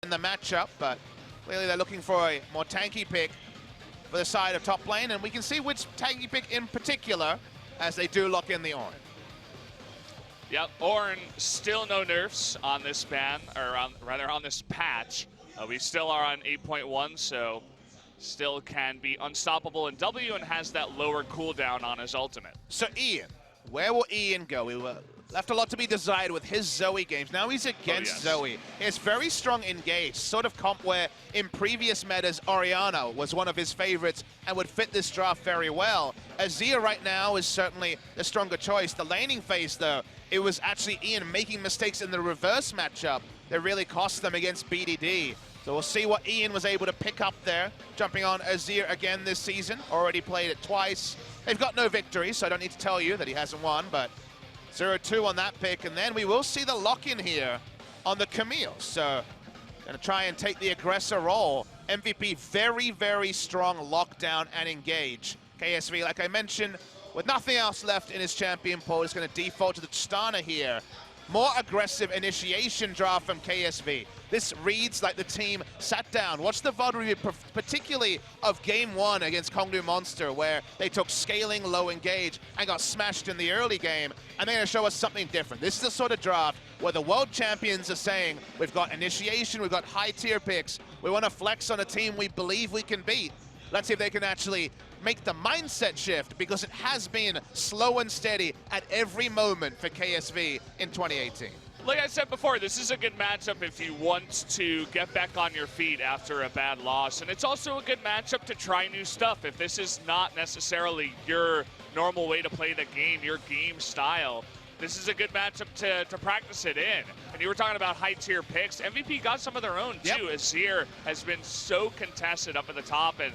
in the matchup, but clearly they're looking for a more tanky pick for the side of top lane, and we can see which tanky pick in particular as they do lock in the Ornn. Yep, Ornn still no nerfs on this ban, or rather on this patch. We still are on 8.1, so still can be unstoppable in W and has that lower cooldown on his ultimate. So Ian, where will Ian go? We were left a lot to be desired with his Zoe games. Now he's against Zoe. He has very strong engage, sort of comp where in previous metas, Orianna was one of his favorites and would fit this draft very well. Azir right now is certainly the stronger choice. The laning phase though, it was actually Ian making mistakes in the reverse matchup that really cost them against BDD. So we'll see what Ian was able to pick up there, jumping on Azir again this season. Already played it twice. They've got no victory, so I don't need to tell you that he hasn't won, but 0-2 on that pick, and then we will see the lock-in here on the Camille. So gonna try and take the aggressor role. MVP very, very strong lockdown and engage. KSV, like I mentioned, with nothing else left in his champion pool, is gonna default to the Tristana here. More aggressive initiation draft from KSV. This reads like the team sat down, watched the VOD review, particularly of Game 1 against Konglu Monster, where they took scaling low engage and got smashed in the early game, and they're gonna show us something different. This is the sort of draft where the world champions are saying, we've got initiation, we've got high tier picks, we wanna flex on a team we believe we can beat. Let's see if they can actually make the mindset shift, because it has been slow and steady at every moment for KSV in 2018. Like I said before, this is a good matchup if you want to get back on your feet after a bad loss. And it's also a good matchup to try new stuff. If this is not necessarily your normal way to play the game, your game style, this is a good matchup to practice it in. And you were talking about high-tier picks. MVP got some of their own, too. Yep. Azir has been so contested up at the top. And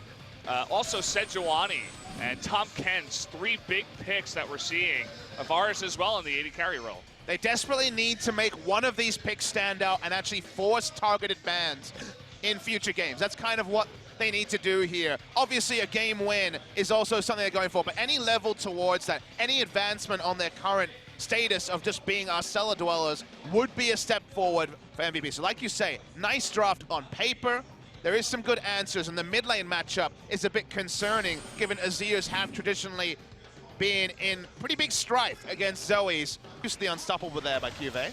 also Sejuani and Tom Ken's 3 big picks that we're seeing. Avaris as well in the 80 carry role. They desperately need to make one of these picks stand out and actually force targeted bans in future games. That's kind of what they need to do here. Obviously, a game win is also something they're going for, but any level towards that, any advancement on their current status of just being our cellar dwellers would be a step forward for MVP. So like you say, nice draft on paper. There is some good answers, and the mid lane matchup is a bit concerning, given Azir's have traditionally been in pretty big strife against Zoe's. Just the unstoppable there by QV.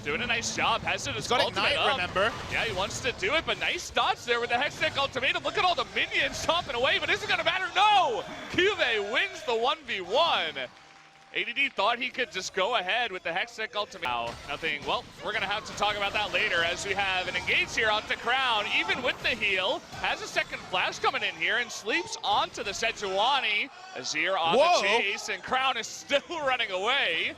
Doing a nice job. Has it his got ultimate Ignite, up. remember? Yeah, he wants to do it, but nice dodge there with the Hextech ultimatum. Look at all the minions chomping away, but is it gonna matter? No! QV wins the 1v1. ADD thought he could just go ahead with the Hextech ultimate. Now, nothing. Well, we're going to have to talk about that later as we have an engage here onto Crown, even with the heal. Has a second flash coming in here and sleeps onto the Sejuani. Azir on the chase, and Crown is still running away.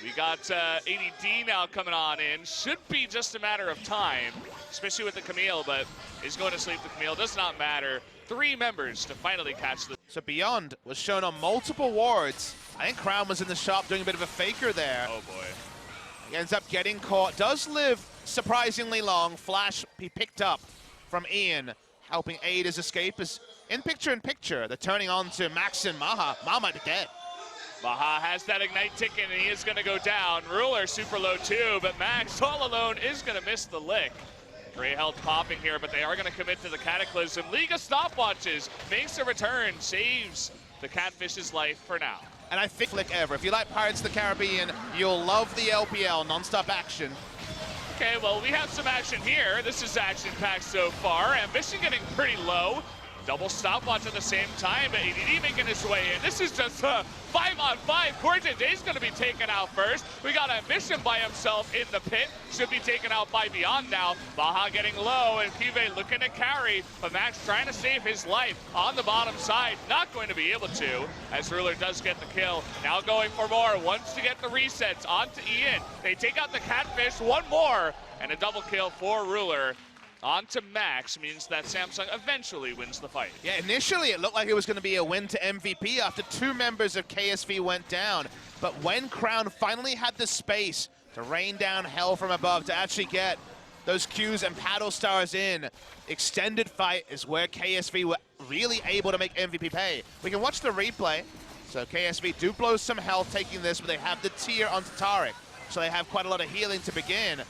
We got ADD now coming on in. Should be just a matter of time, especially with the Camille, but he's going to sleep the Camille. Does not matter. 3 members to finally catch the... So Beyond was shown on multiple wards. I think Crown was in the shop doing a bit of a faker there. Oh boy. He ends up getting caught. Does live surprisingly long. Flash he picked up from Ian, helping aid his escape. Is in picture. They're turning on to Max and Maha. Maha might be dead. Maha has that Ignite ticket and he is going to go down. Ruler super low too, but Max all alone is going to miss the lick. Gray health popping here, but they are going to commit to the Cataclysm. League of Stopwatches makes a return, saves the Catfish's life for now. And I think flick ever. If you like Pirates of the Caribbean, you'll love the LPL, non-stop action. Okay, well, we have some action here. This is action-packed so far. Ambition getting pretty low. Double stopwatch at the same time, but ADD making his way in. This is just a 5-on-5. Corte J's going to be taken out first. We got Ambition by himself in the pit. Should be taken out by Beyond now. Baha getting low, and QV looking to carry, but Max trying to save his life on the bottom side. Not going to be able to, as Ruler does get the kill. Now going for more. Wants to get the resets onto Ian. They take out the Catfish. One more, and a double kill for Ruler. On to Max means that Samsung eventually wins the fight. Yeah, initially it looked like it was going to be a win to MVP after 2 members of KSV went down. But when Crown finally had the space to rain down hell from above to actually get those Qs and paddle stars in, extended fight is where KSV were really able to make MVP pay. We can watch the replay. So KSV do blow some health taking this, but they have the tier onto Taric. So they have quite a lot of healing to begin.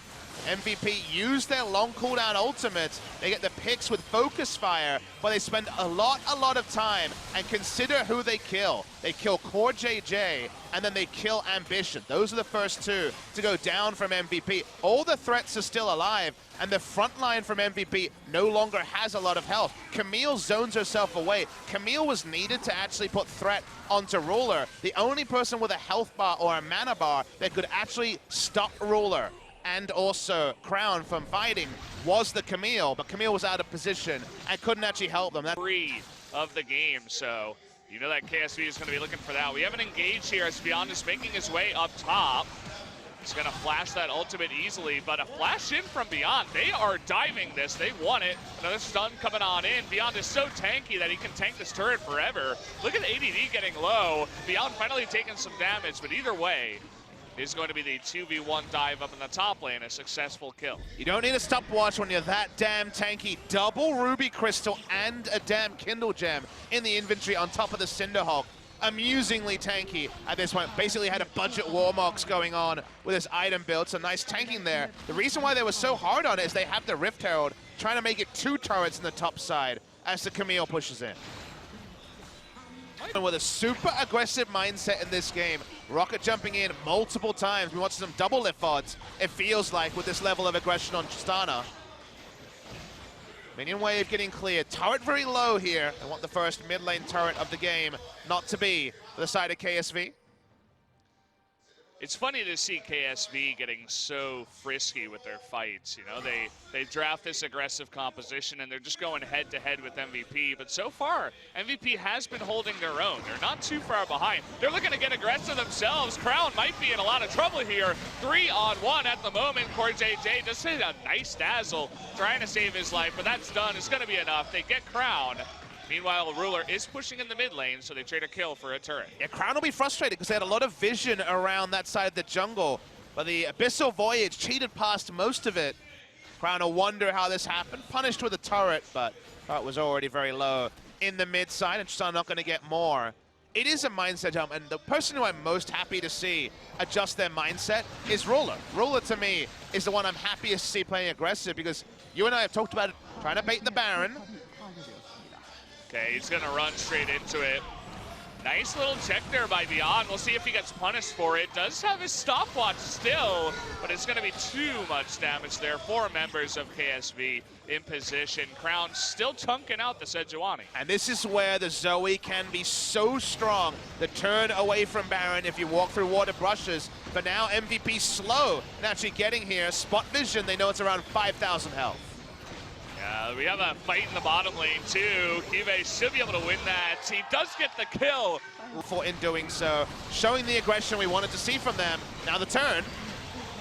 MVP use their long cooldown ultimates. They get the picks with focus fire, but they spend a lot of time and consider who they kill. They kill Core JJ, and then they kill Ambition. Those are the first two to go down from MVP. All the threats are still alive, and the front line from MVP no longer has a lot of health. Camille zones herself away. Camille was needed to actually put threat onto Ruler. The only person with a health bar or a mana bar that could actually stop Ruler and also Crown from fighting was the Camille, but Camille was out of position and couldn't actually help them. That's Free of the game, so you know that KSV is going to be looking for that. We haven't engaged here as Beyond is making his way up top. He's going to flash that ultimate easily, but a flash in from Beyond. They are diving this. They want it. Another stun coming on in. Beyond is so tanky that he can tank this turret forever. Look at ADD getting low. Beyond finally taking some damage, but either way, is going to be the 2v1 dive up in the top lane, a successful kill. You don't need a stopwatch when you're that damn tanky. Double Ruby Crystal and a damn Kindle Gem in the inventory on top of the Cinderhawk. Amusingly tanky at this point. Basically had a budget Warmox going on with his item build, so nice tanking there. The reason why they were so hard on it is they have the Rift Herald, trying to make it 2 turrets in the top side as the Camille pushes in. With a super aggressive mindset in this game, Rocket jumping in multiple times. We watch some double lift odds, it feels like, with this level of aggression on Tristana. Minion wave getting cleared. Turret very low here. I want the first mid lane turret of the game not to be for the side of KSV. It's funny to see KSV getting so frisky with their fights. You know, they draft this aggressive composition and they're just going head to head with MVP. But so far, MVP has been holding their own. They're not too far behind. They're looking to get aggressive themselves. Crown might be in a lot of trouble here. 3-on-1 at the moment. Core JJ just hit a nice dazzle, trying to save his life, but that's done. It's going to be enough. They get Crown. Meanwhile, Ruler is pushing in the mid lane, so they trade a kill for a turret. Yeah, Crown will be frustrated because they had a lot of vision around that side of the jungle, but the Abyssal Voyage cheated past most of it. Crown will wonder how this happened. Punished with a turret, but that was already very low in the mid side, and Tristan not going to get more. It is a mindset jump, and the person who I'm most happy to see adjust their mindset is Ruler. Ruler, to me, is the one I'm happiest to see playing aggressive, because you and I have talked about it, trying to bait the Baron. Okay, he's gonna run straight into it. Nice little check there by Beyond. We'll see if he gets punished for it. Does have his stopwatch still, but it's gonna be too much damage there. 4 members of KSV in position. Crown still chunking out the Sejuani. And this is where the Zoe can be so strong. The turn away from Baron if you walk through water brushes. But now MVP slow and actually getting here. Spot vision, they know it's around 5,000 health. We have a fight in the bottom lane too. Kive should be able to win that. He does get the kill. In doing so, showing the aggression we wanted to see from them. Now the turn.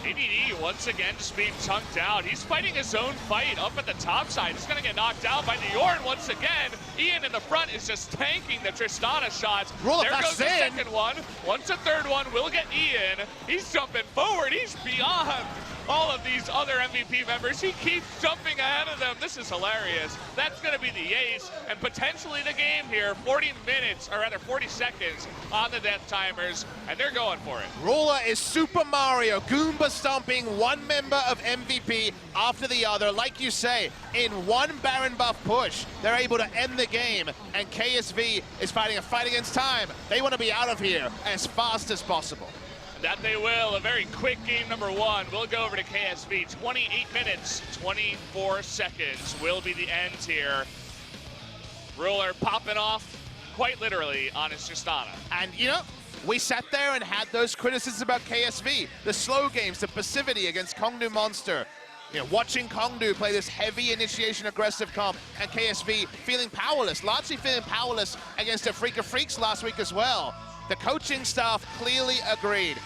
ADD once again just being chunked out. He's fighting his own fight up at the top side. He's gonna get knocked out by the Yorn once again. Ian in the front is just tanking the Tristana shots. Ruler there goes the in. second one. Once a third one will get Ian. He's jumping forward. He's beyond all of these other MVP members. He keeps jumping ahead of them. This is hilarious. That's going to be the ace and potentially the game here. 40 minutes, or rather 40 seconds on the death timers, and they're going for it. Ruler is Super Mario, Goomba stomping one member of MVP after the other. Like you say, in one Baron buff push, they're able to end the game, and KSV is fighting a fight against time. They want to be out of here as fast as possible. That they will. A very quick game number 1. We'll go over to KSV. 28 minutes, 24 seconds will be the end here. Ruler popping off, quite literally, on his Tristana. And, you know, we sat there and had those criticisms about KSV. The slow games, the passivity against Kongdu Monster. You know, watching Kongdu play this heavy initiation aggressive comp, and KSV feeling powerless, largely feeling powerless against a Freak of Freaks last week as well. The coaching staff clearly agreed.